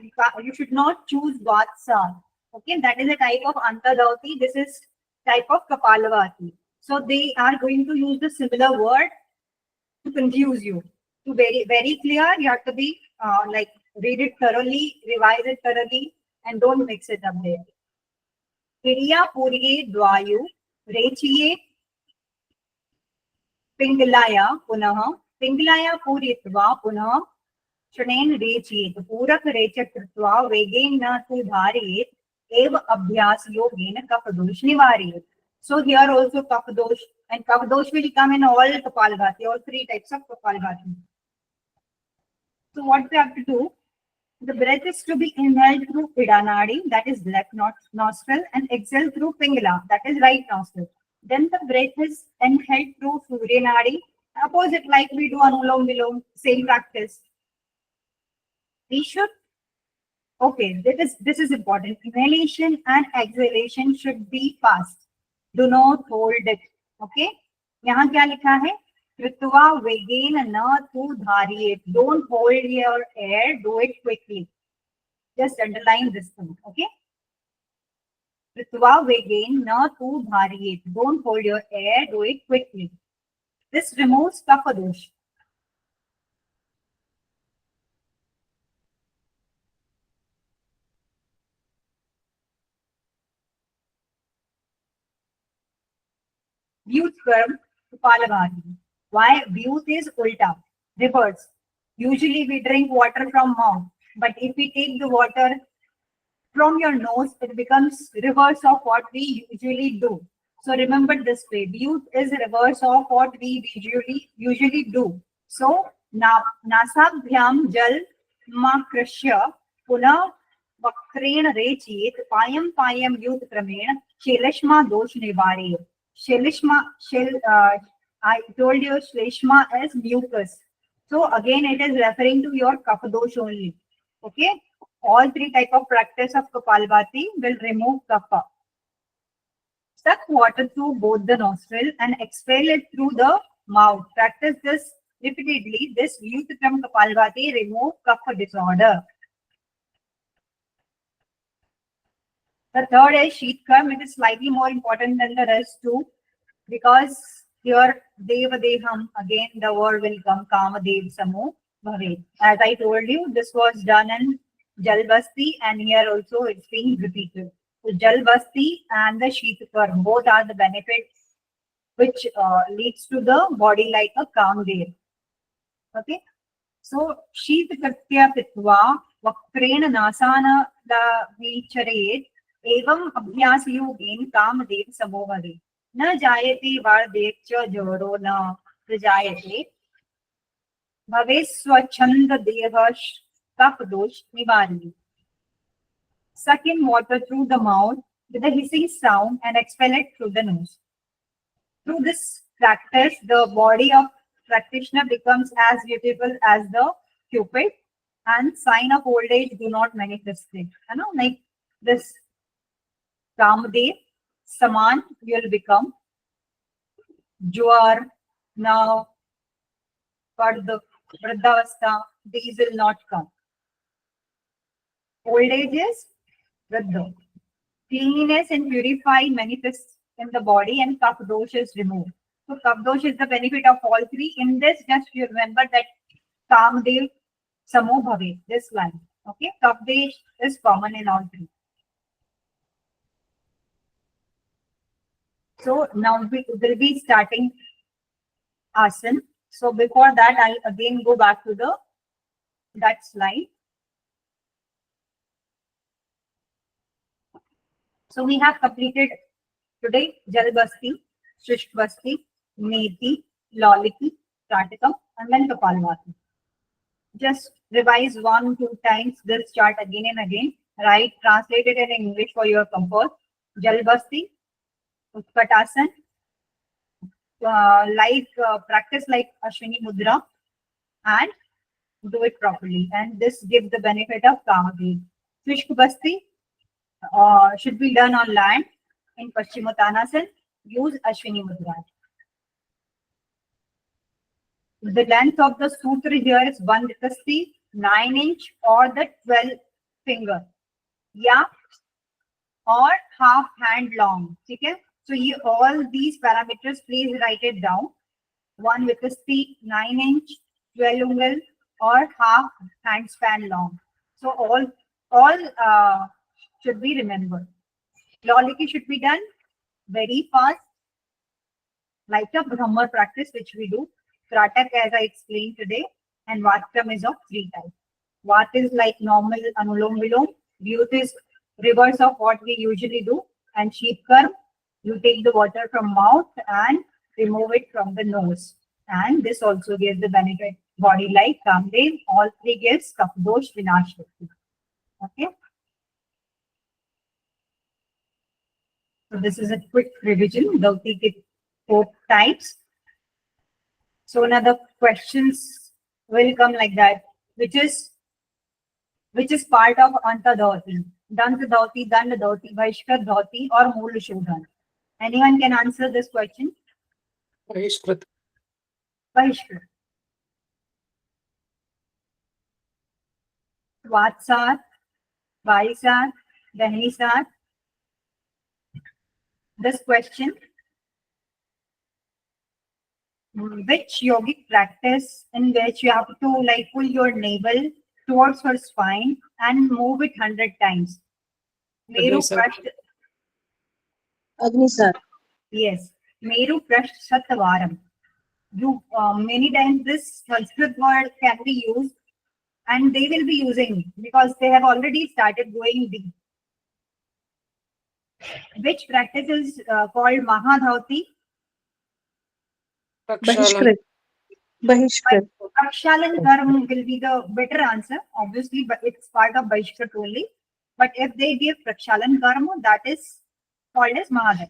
you should not choose Vatsar. Okay, that is a type of Antadhati. This is type of Kapalavati. So they are going to use the similar word to confuse you. To very clear, you have to be like read it thoroughly, revise it thoroughly, and don't mix it up there. Hiriya Puriye Dvayu Rechiye Pingalaya Punaha Pingalaya Puritva Punaha Shanen Rechiye. Purak Recha Kritva Vegain Na Sudhariyet Ev Abhyas Yogena Kapadosh Nivariyet. So here also Kapadosh, and Kapadosh will come in all Kapalabhati, all three types of Kapalabhati. So what we have to do, the breath is to be inhaled through Pidanadi, that is left nostril, and exhaled through Pingala, that is right nostril. Then the breath is inhaled through Suryanadi, opposite like we do Anulom Vilom, same practice. We should, okay, this is important. Inhalation and exhalation should be fast. Do not hold it. Okay? यहाँ क्या लिखा है? Kritva vegain na tu dhariyet. Don't hold your air. Do it quickly. Just underline this thing. Okay? Kritva vegain na tu dhariyet. Don't hold your air. Do it quickly. This removes kapadosh. Vyut karm Kapalabhati. Why? Vyut is ulta, reverse. Usually we drink water from mouth, but if we take the water from your nose, it becomes reverse of what we usually do. So remember this way, Vyut is reverse of what we usually do. So nasabhyam jal makrishya puna vakrena rechit payam vyut kramena shelashma dosh nivari. Shelishma, I told you Shleshma is mucus. So again, it is referring to your Kapadosh only. Okay? All three type of practice of Kapalabhati will remove Kapha. Suck water through both the nostril and expel it through the mouth. Practice this repeatedly. This Vyutakram Kapalabhati remove Kapha disorder. The third is Sheetkam. It is slightly more important than the rest too, because here Deva Deham, again the word will come Kama Dev Samo Bhave. As I told you, this was done in Jalbasti, and here also it's being repeated. So Jal Basti and the Sheet Karm, both are the benefits which leads to the body like a calm day. Okay. So Sheet Kritya Pitva Vakrena Nasana the Vicharet Evam Abhyas Yogin Kam Dev Samovare. न जायते वार्धेक च जोरो न प्रजायते भवे स्वच्छंद देह कफ दोष निवारणी. Suck in water through the mouth with a hissing sound and expel it through the nose. Through this practice, the body of practitioner becomes as beautiful as the cupid, and sign of old age do not manifest it. You know, like this Kamadev, Saman, you will become Juar, now, Pard, Vrindaavastha, these will not come. Old age is Vrinda. Cleanliness and purified manifests in the body, and Kaf dosh is removed. So Kaf dosh is the benefit of all three. In this, just you remember that Kamdev Samo Bhave, this line. Okay, Kaf dosh is common in all three. So now we will be starting Asan. So before that, I'll again go back to that slide. So we have completed today Jal Basti, Shrishth Basti, Neti, Loliki, Pratikam, and then Kapalvati. Just revise 1-2 times this chart again and again. Write, translate it in English for your comfort. Jal Basti, Utkatasana, practice like Ashwini Mudra, and do it properly. And this gives the benefit of Kamadev. Shrishth Basti should be done on land in Paschimottanasana. Use Ashwini Mudra. The length of the sutra here is 1 Ditasti, 9 inch or the 12 finger. Yeah, or half hand long. Okay? So all these parameters, please write it down. 1 Vitasti, 9 inch, 12 ungal, or half hand span long. So all should be remembered. Loliki should be done very fast, like a Brahma practice which we do. Kratak, as I explained today, and Vatkam is of 3 types. Vat is like normal Anulom Vilom. Vyut is reverse of what we usually do. And Sheepkarm, you take the water from mouth and remove it from the nose. And this also gives the benefit. Body like Kamdev, all 3 gives Kapdosh Vinash. Okay. So this is a quick revision. Dhoti ke 4 types. So now the questions will come like that, which is part of Anta Dhoti, Dant Dhoti, Dand Dhoti, Vaishkar Dhoti, or Mool Shodhan. Anyone can answer this question? Vaishkrit. Vaishkar. Vatsar, Vaisar, Dahnisar. This question, which yogic practice in which you have to like pull your navel towards your spine and move it 100 times? Meru Prasth. Agni sir. Yes, Meru Prasth Satvaram. You many times this Sanskrit word can be used, and they will be using because they have already started going deep. Which practice is called Mahadhauti? Bahishkrit. Bahishkrit. Prakshalan Karma will be the better answer, obviously, but it's part of Bahishkrit only. But if they give Prakshalan Karma, that is called as Mahadhauti.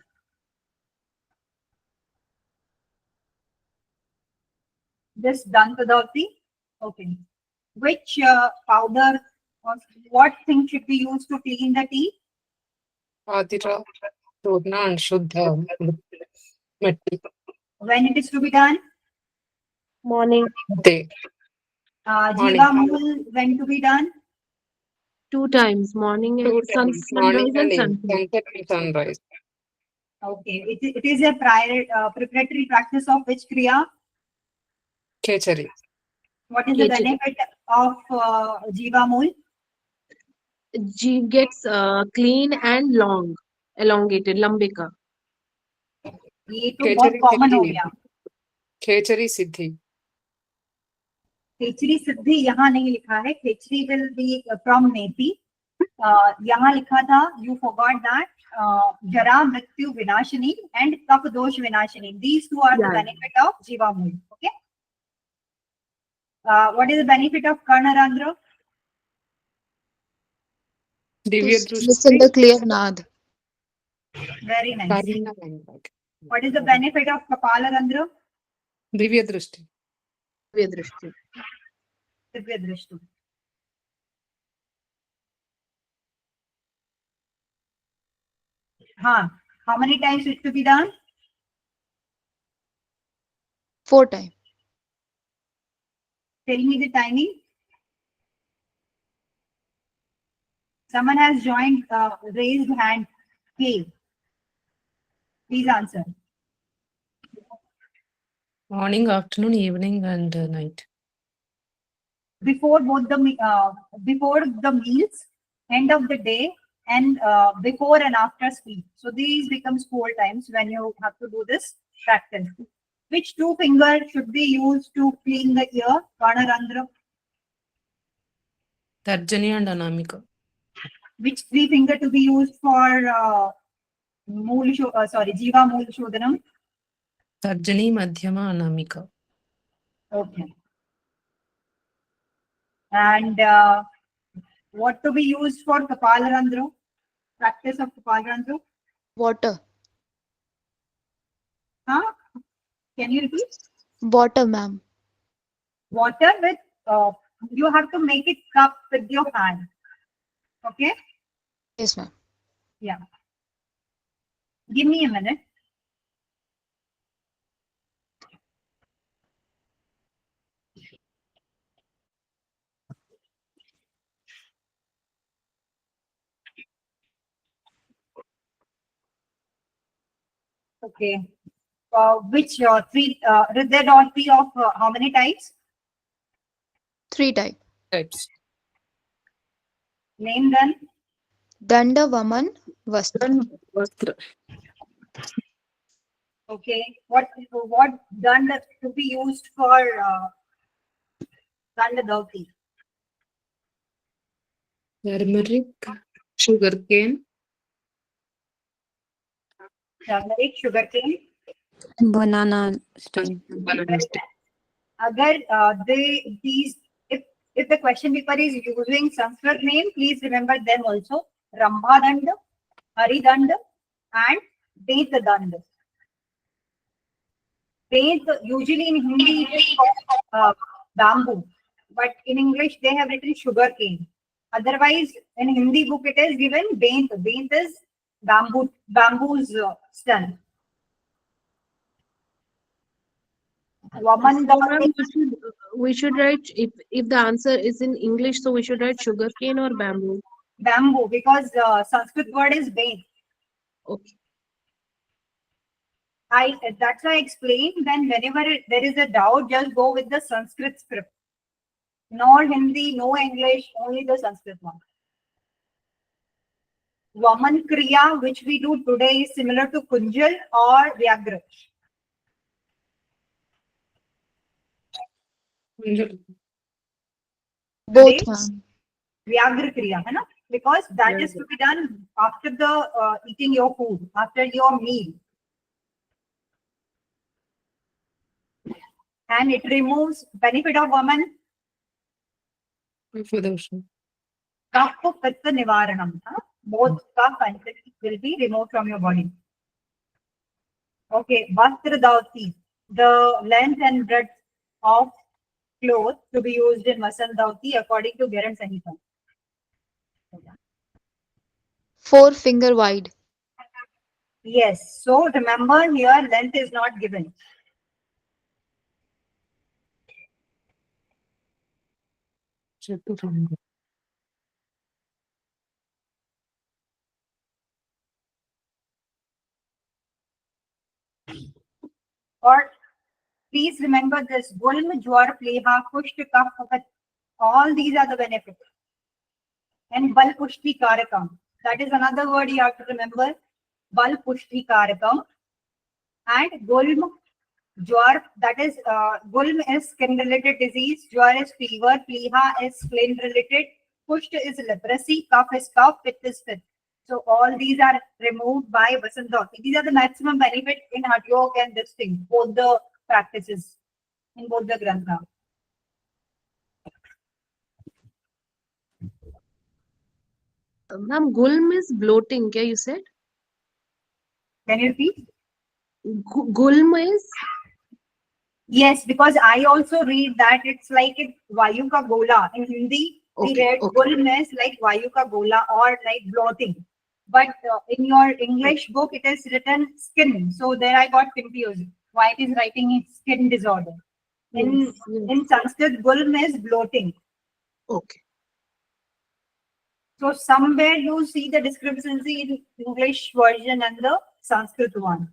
This Dantadauti, okay. Which powder or what thing should be used to clean the teeth? Adira, Shodna, and Shuddha. Matti. When it is to be done? Morning. Day. Jiva Mool, when to be done? 2 times, morning and Morning sunrise and and sunset. sunset and sunrise. Okay. It is a preparatory practice of which Kriya? Kechari. What is the Kechari. benefit of Jiva Mool? Jeev gets clean and long, elongated, lambika. ये तो बहुत खेचरी common हो सिद्धि गया. खेचरी सिद्धि खेचरी सिद्धि यहाँ नहीं लिखा है. खेचरी will be from नेति. यहाँ लिखा था, यू फॉरगॉट दैट, जरा मृत्यु विनाशिनी एंड कफ दोष विनाशिनी. These two are the Yeah. Benefit of जीवामूल. Okay. What is the benefit of कर्णरंध्र? दिव्य To दृष्टि listen the clear naad. Very nice. कर्णरंध्र. What is the benefit of Kapalarandhra? Divya दृष्टि Vedrashti. Divya Drishti. Huh. How many times it to be done? 4 times. Tell me the timing. Someone has joined, raised hand. K. Please answer. Morning afternoon evening and night Before both the before the meals, end of the day, and before and after sleep. So these becomes 4 times when you have to do this practice. Which 2 fingers should be used to clean the ear? Karnarandhra. తర్జని and అనామిక Which 3 finger to be used for Jiva Mool Shodhanam? తర్జని మధ్యమ Anamika Okay. And what to be used for Kapalarandhra? Practice of Kapalarandhra? Water. Huh? Can you repeat? Water, ma'am. Water with, you have to make it cup with your hand. Okay? Yes, ma'am. Yeah. Give me a minute. Okay. Which 3, there are 3 of how many types? 3 types. Types Name them. Danda, Vaman, Vastra. వస్త్ర Okay. What done to be used for Danda Dauti? Turmeric sugar cane Turmeric, sugarcane. Banana stem. Banana stick Agar if the question paper is using Sanskrit name, please remember them also. Rambha Dand, Hari Dand, and Dent Dand. Dent usually in Hindi it is called bamboo, but in English they have written sugar cane. Otherwise, in Hindi book it is given Dent. Dent is bamboo's stem. Woman So, ma'am, we should write, if the answer is in English, so we should write sugarcane or bamboo. bamboo, because Sanskrit word is Dent. Okay. That's why I explained. Then whenever there is a doubt, just go with the Sanskrit script. No Hindi, no English, only the Sanskrit one. Vaman Kriya, which we do today, is similar to Kunjal or Vyagra. Both, Today, ma'am. Vyagra Kriya, hai na? Because that is to be done after the eating your food, after your meal. And it removes benefit of Vaman. ప్రదోషం Kapha Pitta Nivaranam. Both cough and pitta will be removed from your body. Okay, Vastra Dauti, the length and breadth of cloth to be used in Vasant Dauti according to Gherand Samhita. 4 finger wide. Yes, so remember here length is not given. చతురంగం Or please remember this: Gulm, Jwar, Pleha, Kusht, Kaph, Kaphat. All these are the benefits. And Bal Pushti Karakam. That is another word you have to remember. Bal Pushti Karakam. And Gulm, Jwar, that is, Gulm is skin related disease, Jwar is fever, Pliha is flame related, Pusht is leprosy, Kaph is cough, Pitt is pitt. So all these are removed by Vasantoti. These are the maximum benefit in Hatha Yoga and this thing, both the practices in both the Grantha. Ma'am, gulm is bloating. Kya you said? Can you repeat? Gulm is Yes, because I also read that it's like a Vayu ka gola. In Hindi, we Okay, read okay. Gulm is like Vayu ka gola or like bloating. But in your English book, it is written skin. So there I got confused. Why it is writing skin disorder. In, Yes, yes. in Sanskrit, Gulm is bloating. Okay. So somewhere you see the discrepancy in English version and the Sanskrit one.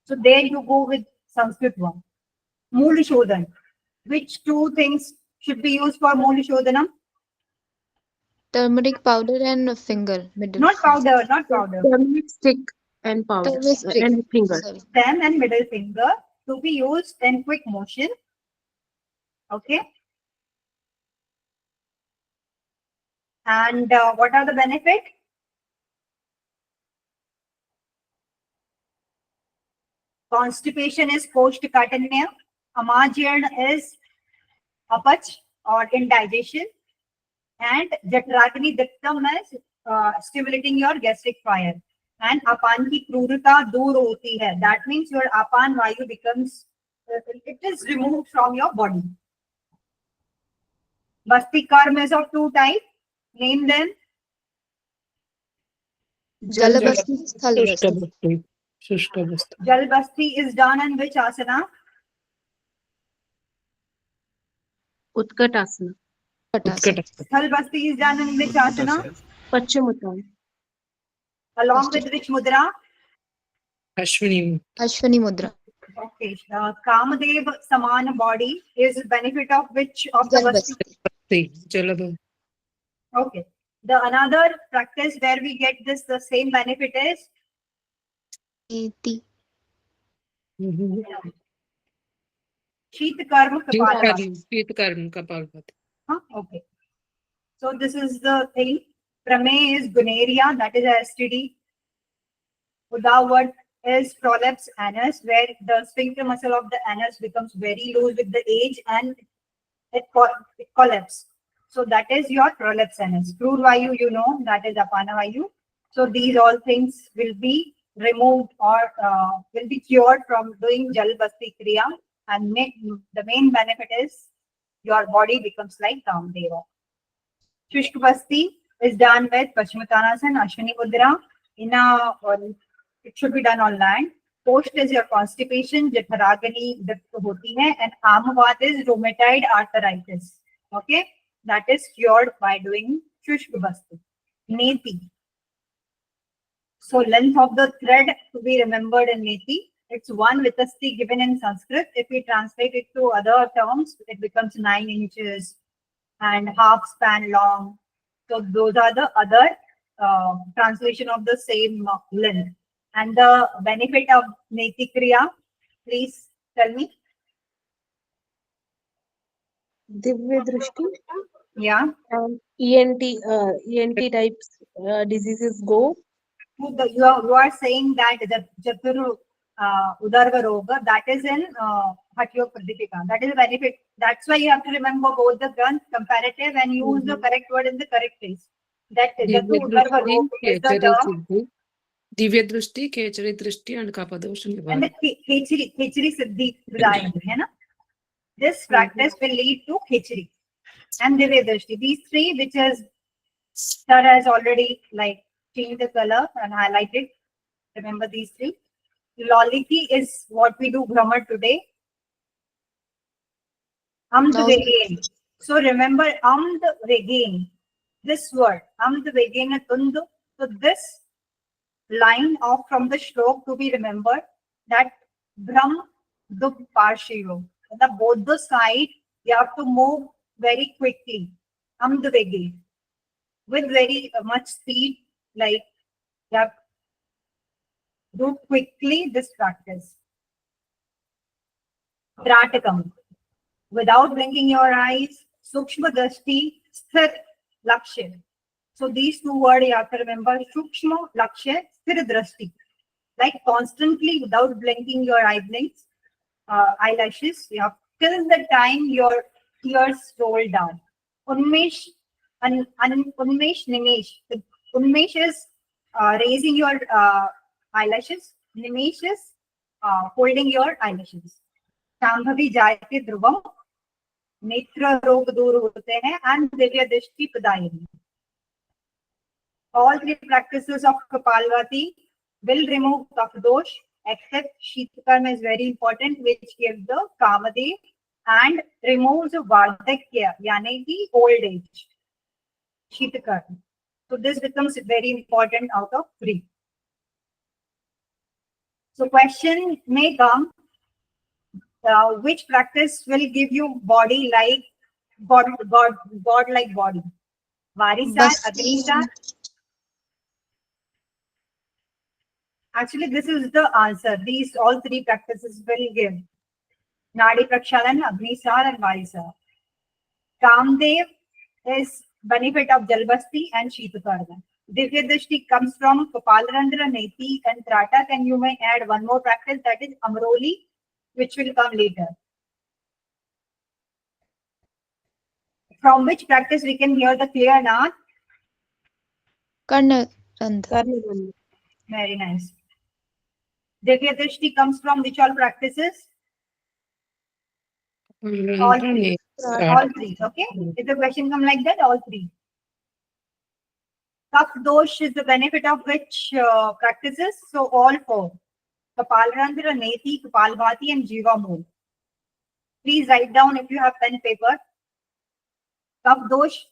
So there you go with Sanskrit one. Mool Shodhan. Which two things should be used for Mool Shodhanam? Turmeric powder and finger, middle. Not powder, not powder. Turmeric stick and powder Turmeric stick. and finger. Sorry. Thumb and middle finger to be used in quick motion. Okay. And what are the benefits? Constipation is Koshtakatanya. Amajyan is apach or indigestion. And Jatragni Diktam is stimulating your gastric fire. And apan ki krurita dur hoti hai. That means your apan vayu becomes, it is removed from your body. Basti karma is of two types. Name them. Jalabasti, Shushka Thalbasti. Bhakti. Shushka Bhakti. Jal Basti is done in which asana? Utkatasana. Patasana. Thal Basti is done in which asana? Paschimottanam. Along with which mudra? Ashwini. Ashwani Mudra. Okay. Kamadev Saman body is benefit of which of the Basti? Jalbasti. Bhakti. Jalabha. Okay. The another practice where we get this the same benefit is Iti. Sheet Karma Kapalabhati. Sheetkarm Kapalabhati. Huh? Okay. So this is the thing. Prame is gonorrhea, that is a STD. Udawat is prolapse anus, where the sphincter muscle of the anus becomes very loose with the age and it collapses. So that is your prolapse anus. Crude vayu, you know, that is apana vayu. So these all things will be removed or will be cured from doing Jal Basti Kriya. And the main benefit is your body becomes like Kamdeva. Shushk Basti is done with Paschimottanasana, Ashwini Mudra. It should be done on land. Post is your constipation, Jatharagani hoti hai, and Amavat is rheumatoid arthritis. Okay, that is cured by doing Shushk Basti. Neti. So length of the thread to be remembered in Neti. It's 1 vitasti given in Sanskrit. If we translate it to other terms, it becomes 9 inches and half span long. So those are the other translation of the same length. And the benefit of Neti Kriya, please tell me. Divya Drishti Yeah. and ENT types diseases go. You are saying that the Jaturu Udarva Roga, that is in Hatyo Pradipika. That is a benefit. That's why you have to remember both the Granth comparative and use the correct word in the correct place. That Jatu Udarva Roga is the term. Divya Drishti, Kechari Drishti, and Kapadosha And Nivarana. the Khechri Siddhi Vidayani, hai na? This practice will lead to Khechri and Divya Drishti. These three, which is Sir has already like changed the color and highlighted. Remember these three. Loliki is what we do grammar today. Amd Now- Vegain. So remember Amd Vegain. This word Amd Vegain Tundu. So this line off from the stroke to be remembered that Brahm Duk Parshivo. The both the side you have to move very quickly. Amd Vegain. with very much speed, like you have do quickly this practice. Tratakam, without blinking your eyes, Sukshma Drashti, Sthir Lakshya. So these two words you have to remember, Sukshma Lakshya, Sthir Drashti. Like constantly without blinking your eyelashes, you have till the time your tears roll down. Unmesh, Unmesh, Nimesh. The Unmesh is raising your eyelashes. Nimesh is holding your eyelashes. Shambhavi Jayate Dhruvam, Netra Rog Dur hote hain, and Divya Drishti Pradayini. All three practices of Kapalvati will remove Kapdosh, except Shitakarma is very important, which gives the Kamadev and removes Vardhakya, yani the old age. Shitakarma. So this becomes very important out of three. So question may come, which practice will give you body like God like body? Varisar, Agnisar. Actually, this is the answer. These all three practices will give Nadi Prakshalan, Agnisar, and Varisar. Kamdev is benefit of Jalbasti and Shitakarma. Divya Drishti comes from Kapalarandra, Neti, and Tratak, and you may add one more practice, that is Amroli, which will come later. From which practice we can hear the clear Nath? Karnarandha. Karnarandha. Very nice. Divya Drishti comes from which all practices? All three. All three. Okay. If the question come like that, all three. Kaf dosh is the benefit of which practices? So all four. Kapalrandra, Neti, Kapalbhati, and Jiva Mool. Please write down if you have pen paper. Kaf dosh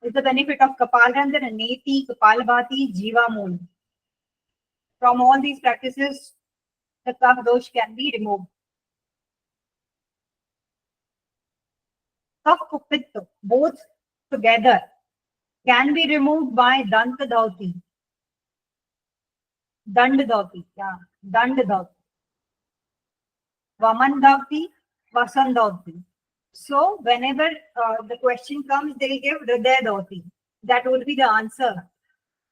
is the benefit of Kapalrandra, Neti, Kapalbhati, Jiva Mool. From all these practices, the kaf dosh can be removed. Kaf Pitta, both together, can be removed by Danta Dhauti. Dand Dhauti, yeah, Dand Dhauti. Vaman Dhauti, Vasan Dhauti. So whenever the question comes, they will give Hriday Dhauti. That would be the answer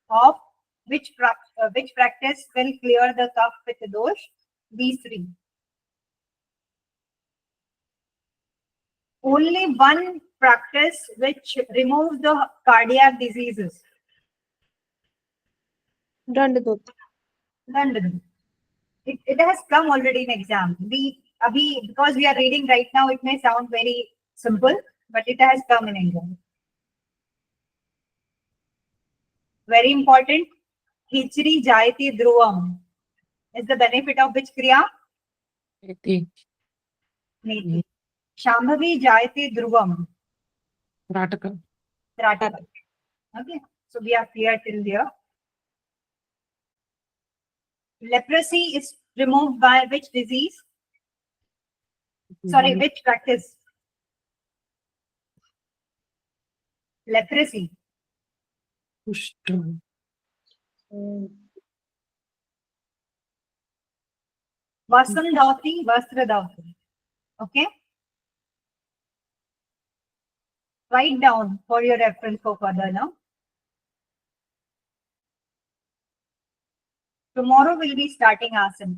of which practice will clear the kaf pitta dosh. These three. Only one practice which removes the cardiac diseases. Dandadot. London. It has come already in exam. Because we are reading right now, it may sound very simple, but it has come in exam. Very important. Khichri Jayati Dhruvam is the benefit of which kriya? Neti. Neti. Shambhavi Jayati Dhruvam. Rataka. Trataka. Okay. So we are clear till here. Leprosy is removed by which disease? Sorry, which practice? Leprosy. Kushta. Vasan Dhauti, Vastra Dhauti. Okay. Write down for your reference for further now. Tomorrow we'll be starting asana.